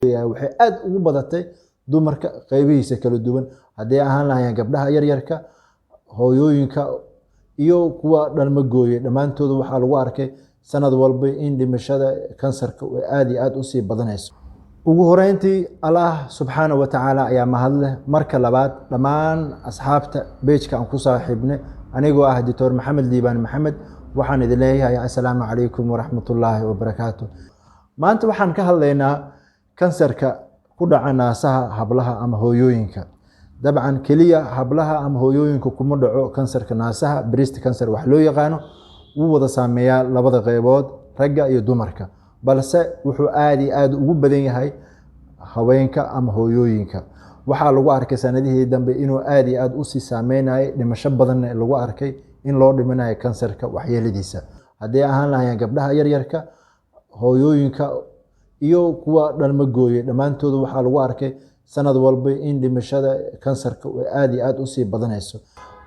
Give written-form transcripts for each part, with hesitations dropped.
leeyahay waxay aad ugu badatay dumarka qaybihiisa kala duwan haddii ahaan lahaayeen gabdhaha yaryarka hooyooyinka iyo kuwa dhalmo gooyay dhammaantood waxaa lagu arkay sanad walba in dhimashada kansarka ay aad iyo aad u sii badanayso ugu horeyntii Allah subhanahu wa ta'ala ayaa mahad leh marka labaad dhammaan asxaabta page-ka aan ku saaxiibnay anigoo ah Dr. Maxamed Liibaan Maxamed waxaan idin leeyahay assalaamu calaykum waraxmatullaahi wabarakaatuh maanta waxaan ka hadlaynaa kansarka ku dhaca naasaha hablaha ama hooyooyinka dabcan kaliya hablaha ama hooyooyinka kuma dhaco kansarka naasaha breast cancer wax loo yaqaano uu wada saameeyaa labada qaybood ragga iyo dumarka balse wuxuu aad iyo aad ugu badan yahay haweenka ama hooyooyinka waxaa lagu arkay sanadihii dambe inuu aad iyo aad u sii saameynayay dhimasho badan lagu arkay in loo dhimanayo kansarka waxyeeladiisa haddii ahaan lahaayeen gabdhaha yaryarka hooyooyinka iyo kuwa dhalmo gooyay dhammaantood waxaa lagu arkay sanad walba in dhimashada kansarka ay aad iyo aad u sii badanayso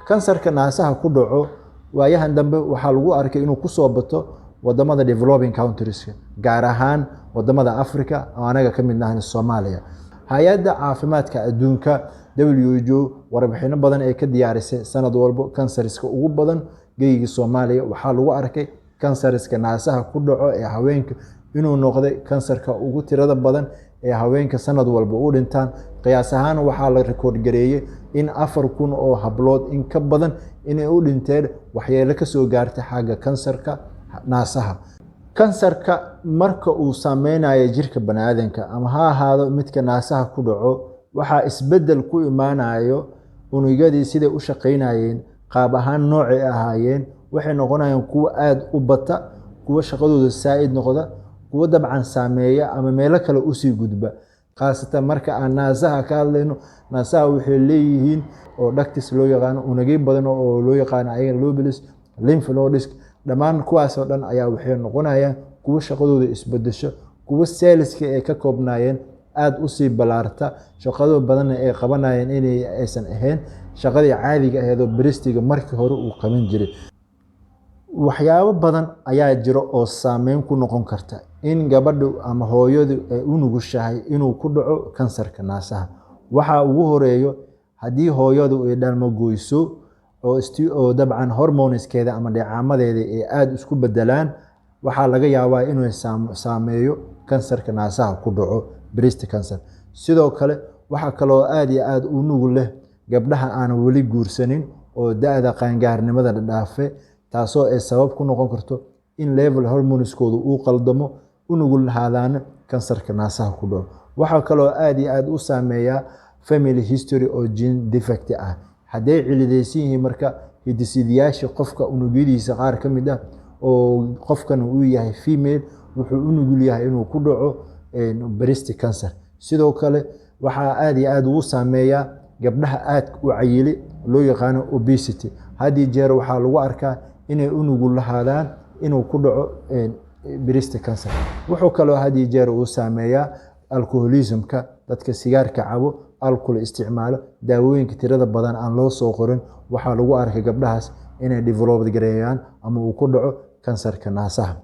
kansarka naasaha ku dhaco waayahan dambe waxaa lagu arkay inuu ku soo bato wadamada developing countries gaar ahaan wadamada Afrika oo anaga ka mid nahay Soomaaliya hay'adda caafimaadka adduunka WHO warbixino badan ay ka diyaarisay sanad walba kansariska ugu badan geeyiga Soomaaliya waxaa lagu arkay kansariska naasaha ku dhaco ee haweenka inuu noqday kansarka ugu tirada badan ee haweenka sanad walba u dhintaan qiyaas ahaan waxaa la record gareeyay in 4,000 oo hablood in ka badan inay u dhinteen waxyeelo ka soo gaartay xagga kansarka naasaha kansarka marka uu saameynayo jirka bani'aadamka ama ha ahaado midka naasaha ku dhaco waxa isbedel ku imaanayo unugyadii sida u shaqeynayeen qaab ahaan noocay ahaayeen waxay noqonayaan kuwa aad u bata kuwa shaqadooda saaid noqda kuwa dabcan saameeya ama meelo kale u sii gudba qaasatan marka aan naasaha ka hadlayno naasaha waxay leeyihiin oo ducts loo yaqaan unugyo badan oo loo yaqaan ayaga lobules lymph nodes dhammaan kuwaas oo dhan ayaa waxay noqonayaan kuwa shaqadooda isbedesho kuwa cells-ka ay ka koobnaayeen aad u sii balaarta shaqado badan ay qabanayeen inay aysan ahayn shaqadii caadiga ahayd oo breast-ga markii hore uu qaban jiray waxyaabo badan ayaa jiro oo saameyn ku noqon karta in gabadhu ama hooyadu ay u nugushahay inuu ku dhaco kansarka naasaha waxa ugu horeeyo hadii hooyadu ay dhalmo gooyso oo dabcan hormoneskeeda ama dheecaamadeeda ay aad isku bedelaan waxa laga yaabaa inuu saameeyo kansarka naasaha ku dhaco breast cancer sidoo kale waxa kale oo aad iyo aad u nugul leh gabdhaha aan wali guursanin oo da'da qaangaarnimada dhaafay taasoo ay sabab ku noqon karto in level hormoneskoodu uu qaldamo u nugul lahaadaan kansarka naasaha ku dhaco waxa kale oo aad iyo aad u saameeya family history oo gene defect ah haday cilideysan yihiin marka hidisidayaasha qofka unugyadiisa qaar ka mid ah oo qofkan uu yahay female wuxuu u nugul yahay inuu ku dhaco breast cancer sidoo kale waxa aad iyo aad u saameeya gabdhaha aad u cayili loo yaqaan obesity hadii jeer waxa lagu arkaa inay u nugul lahaadaan inuu ku dhaco breast cancer wuxuu kale hadii jeer uu saameeya alcoholism-ka dadka sigaarka cabo alcohol isticmaalo daawooyinka tirada badan aan loo soo qorin waxa lagu arkay gabdhahaas inay develop gareeyaan ama uu ku dhaco kansarka naasaha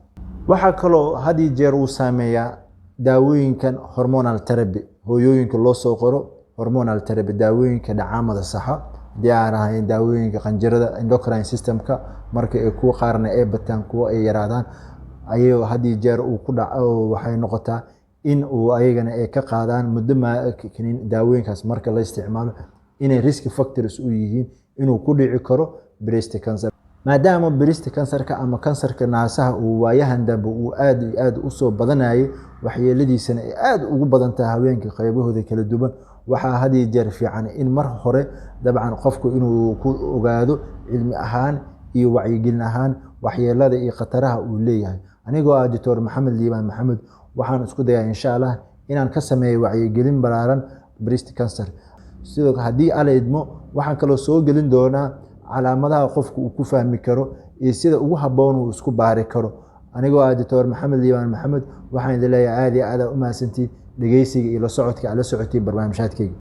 waxa kale hadii jeer uu saameeya daawooyinkan hormonal therapy hooyooyinka loo soo qoro hormonal therapy daawooyinka dhacaamada saxa diyaarahay daawooyinka qanjirada endocrine system-ka marka ay kuwa qaarna ay bataan kuwa ay yaraadaan ayuu hadii jeer uu ku dhaco waxay noqotaa in uu ayagana ay ka qaadaan muddo daawooyinkaas marka la isticmaalo inay risk factors u yihiin inuu ku dhici karo breast cancer maadaama breast cancer-ka ama kansarka naasaha uu waayahan dambe uu aad u soo badanayay waxyeeladiisana ay aad ugu badan tahay haweenka qaybahooda kala duwan waxa hadii jeer fiican in mar hore dabcan qofku inuu ku ogaado cilmi ahaan iyo wacyigelin ahaan waxyeelada iyo khataraha uu leeyahay anigoo ah Dr. Maxamed Liibaan Maxamed waxaan isku dayaa insha Allah inaan ka sameeyo wacyigelin balaaran breast cancer sidoo hadii aleedmo waxaan kala soo gelin doonaa calaamadaha qofku uu ku fahmi karo iyo sida ugu haboon uu isku baari karo anigoo ah Dr. Maxamed Liibaan Maxamed waxaan idin leeyahay aad iyo aad u mahadsantii dhageysiga iyo la socodka ala socotay barnaamijyadkayga